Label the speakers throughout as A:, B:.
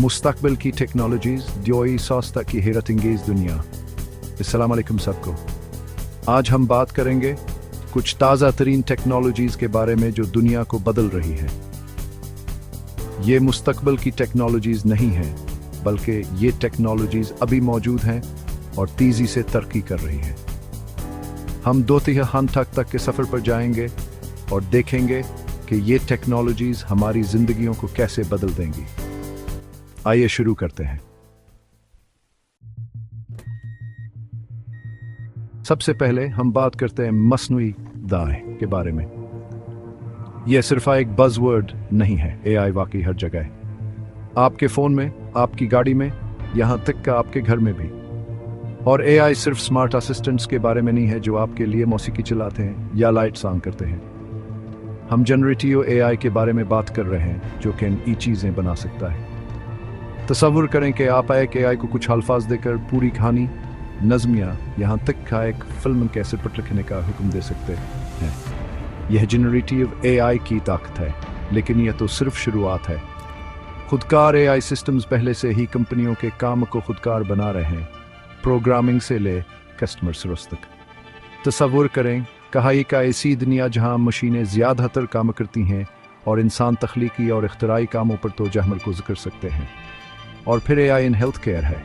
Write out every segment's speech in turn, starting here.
A: मुस्तकबिल की टेक्नोलॉजीज जोई सौस्ता की हैरत अंगेज दुनिया। अस्सलाम वालेकुम सबको। आज हम बात करेंगे कुछ ताज़ा तरीन टेक्नोलॉजीज के बारे में जो दुनिया को बदल रही है। ये मुस्तकबिल की टेक्नोलॉजीज नहीं हैं, बल्कि ये टेक्नोलॉजीज अभी मौजूद हैं और तेज़ी से तरक्की कर रही हैं। हम 2 तिहाई तक के सफ़र पर जाएंगे और देखेंगे कि ये टेक्नोलॉजीज हमारी ज़िंदगियों को कैसे बदल देंगी। आइए शुरू करते हैं। सबसे पहले हम बात करते हैं मसनूई दाएं के बारे में। यह सिर्फ एक बज़वर्ड नहीं है, एआई वाकई हर जगह है। आपके फ़ोन में, आपकी गाड़ी में, यहाँ तक कि आपके घर में भी। और एआई सिर्फ स्मार्ट असिस्टेंट्स के बारे में नहीं है जो आपके लिए मौसीकी चलाते हैं या लाइट्स ऑन करते हैं। हम जनरेटिव एआई के बारे में बात कर रहे हैं जो कि ई चीज़ें बना सकता है। तसव्वुर करें कि आप एक एआई को कुछ अल्फाज देकर पूरी कहानी, नज़्मिया, यहाँ तक का एक फिल्म कैसेट पर लिखने का हुक्म दे सकते हैं। यह जनरेटिव एआई की ताकत है, लेकिन यह तो सिर्फ शुरुआत है। खुदकार एआई सिस्टम्स पहले से ही कंपनियों के काम को खुदकार बना रहे हैं, प्रोग्रामिंग से ले कस्टमर सर्विस तक। तसव्वुर करें कहाई का ऐसी दुनिया जहां मशीनें ज़्यादातर काम करती हैं और इंसान तख्लीकी और इख्तराई कामों पर तो तमरकुज़ कर सकते हैं। और फिर एआई इन हेल्थ केयर है।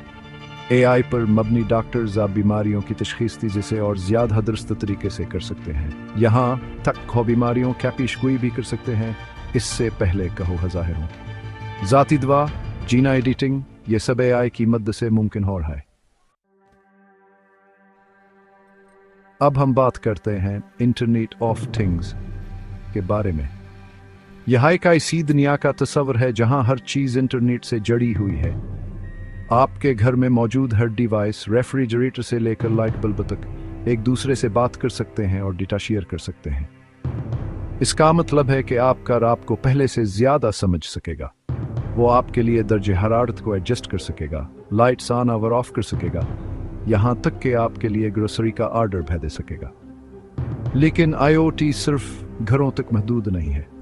A: एआई पर मबनी डॉक्टर्स आप बीमारियों की तशख़ीस तेज़ी से और ज़्यादा दुरुस्त तरीके से कर सकते हैं। यहाँ तक खो बीमारियों की पेशगोई भी कर सकते हैं, इससे पहले कहो ज़ाहिर हो। ज़ाती दवा, जीना एडिटिंग, ये सब एआई की मदद से मुमकिन हो रहा है। अब हम बात करते हैं इंटरनेट ऑफ थिंग्स के बारे में। यह एक ऐसी दुनिया का तस्वर है जहां हर चीज़ इंटरनेट से जुड़ी हुई है। आपके घर में मौजूद हर डिवाइस, रेफ्रिजरेटर से लेकर लाइट बल्ब तक, एक दूसरे से बात कर सकते हैं और डेटा शेयर कर सकते हैं। इसका मतलब है कि आपका घर आपको पहले से ज़्यादा समझ सकेगा। वो आपके लिए दर्जे हरारत को एडजस्ट कर सकेगा, लाइट्स ऑन और ऑफ कर सकेगा, यहाँ तक कि आपके लिए ग्रोसरी का ऑर्डर भी दे सकेगा। लेकिन आईओटी सिर्फ घरों तक महदूद नहीं है।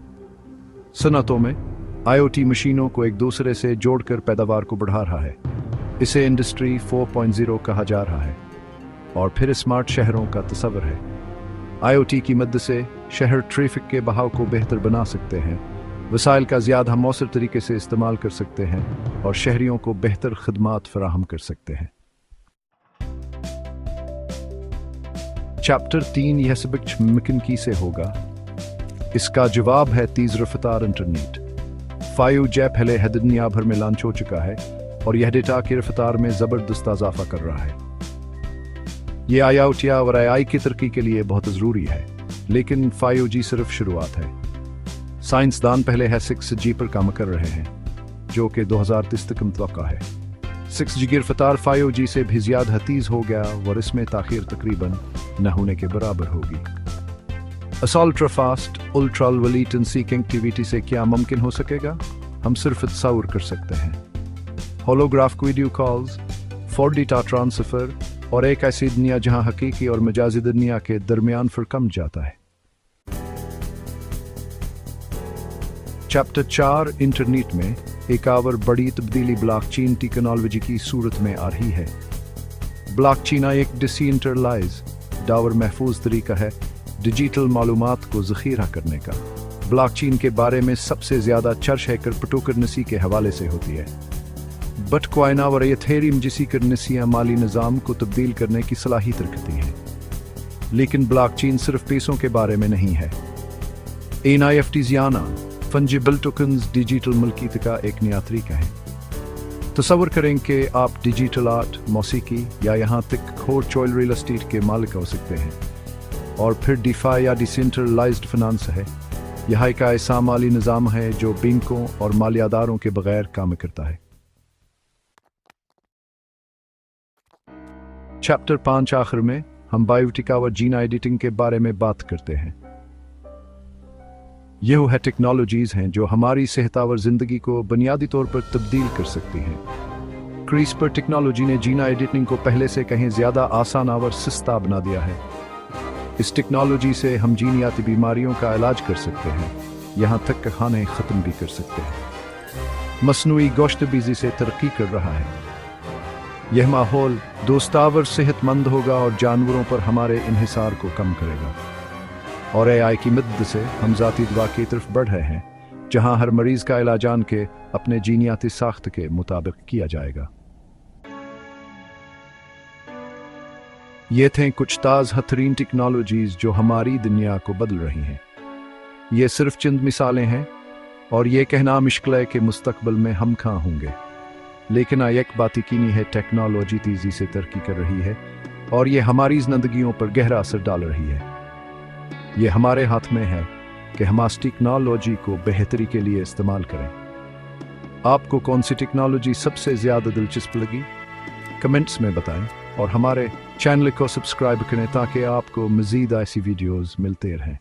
A: सनतों में आईओटी मशीनों को एक दूसरे से जोड़कर पैदावार को बढ़ा रहा है। इसे इंडस्ट्री 4.0 कहा जा रहा है। और फिर स्मार्ट शहरों का तस्वर है। आईओटी की मदद से शहर ट्रैफिक के बहाव को बेहतर बना सकते हैं, वसाइल का ज़्यादा मौसर तरीके से इस्तेमाल कर सकते हैं और शहरियों को बेहतर खदमात फराहम कर सकते हैं। चैप्टर 3 यह सबक मुमकिन की से होगा। इसका जवाब है तेज़ रफ्तार इंटरनेट। 5G पहले है दुनिया भर में लॉन्च हो चुका है और यह डेटा की रफ्तार में ज़बरदस्त इजाफा कर रहा है। यह आईओटी और एआई की तरक्की के लिए बहुत ज़रूरी है, लेकिन 5G सिर्फ शुरुआत है। साइंसदान पहले है 6G पर काम कर रहे हैं, जो कि 2030 तक मुतवक्का है। 6G की रफ्तार 5G से भी ज़्यादा तेज़ हो गया और इसमें ताख़ीर तकरीबन न होने के बराबर होगी। Ultra fast, ultra low latency connectivity से क्या मुमकिन हो सकेगा, हम सिर्फ तस्वुर कर सकते हैं। Holograph video calls, 4D data transfer और एक ऐसी दुनिया जहां हकीकी और मजाजी दुनिया के दरमियान फ़र्क कम जाता है। चैप्टर 4 इंटरनेट में एक और बड़ी तब्दीली ब्लॉकचेन टेक्नोलॉजी की सूरत में आ रही है। ब्लॉकचेन एक डिसेंट्रलाइज और महफूज तरीका है डिजिटल मालूमात को ज़ख़ीरा करने का। ब्लॉकचेन के बारे में सबसे ज़्यादा चर्चा है क्रिप्टोकरेंसी के हवाले से होती है। बिटकॉइन और इथेरियम जैसी करेंसियाँ माली निज़ाम को तब्दील करने की सलाहियत रखती हैं। लेकिन ब्लॉकचेन सिर्फ पैसों के बारे में नहीं है। NFTs याना फंजिबल टोकन्स डिजिटल मलकियत का एक नया तरीका है। तसव्वुर करें कि आप डिजिटल आर्ट, मौसीकी या यहाँ तक खोर रियल एस्टेट के मालिक हो सकते हैं। और फिर डिफाई या डिसेंट्रलाइज्ड फाइनेंस है। यह एक ऐसा माली निज़ाम है जो बैंकों और मालियादारों के बगैर काम करता है। चैप्टर 5 आखिर में हम बायोटिका और जीना एडिटिंग के बारे में बात करते हैं। यह है टेक्नोलॉजीज़ हैं जो हमारी सेहत और ज़िंदगी को बुनियादी तौर पर तब्दील कर सकती हैं। क्रिस्पर टेक्नोलॉजी ने जीना एडिटिंग को पहले से कहीं ज़्यादा आसान और सस्ता बना दिया है। इस टेक्नोलॉजी से हम जीनियाती बीमारियों का इलाज कर सकते हैं, यहाँ तक कि खाने ख़त्म भी कर सकते हैं। मसनूई गोश्तबीजी से तरक्की कर रहा है। यह माहौल दोस्तावर सेहतमंद होगा और जानवरों पर हमारे इन्हिसार को कम करेगा। और एआई की मदद से हम ज़ाती दवा की तरफ बढ़ रहे हैं, जहां हर मरीज का इलाज जान के अपने जीनियाती साख्त के मुताबिक किया जाएगा। ये थे कुछ ताज़ हतरीन टेक्नोलॉजीज़ जो हमारी दुनिया को बदल रही हैं। ये सिर्फ चंद मिसालें हैं और ये कहना मुश्किल है कि मुस्तकबिल में हम कहाँ होंगे, लेकिन एक बात यकीनी है, टेक्नोलॉजी तेज़ी से तरक्की कर रही है और ये हमारी ज़िंदगियों पर गहरा असर डाल रही है। ये हमारे हाथ में है कि हम इस टेक्नोलॉजी को बेहतरी के लिए इस्तेमाल करें। आपको कौन सी टेक्नोलॉजी सबसे ज़्यादा दिलचस्प लगी, कमेंट्स में बताएं और हमारे चैनल को सब्सक्राइब करें ताकि आपको मज़ीद ऐसी वीडियोज़ मिलते रहें।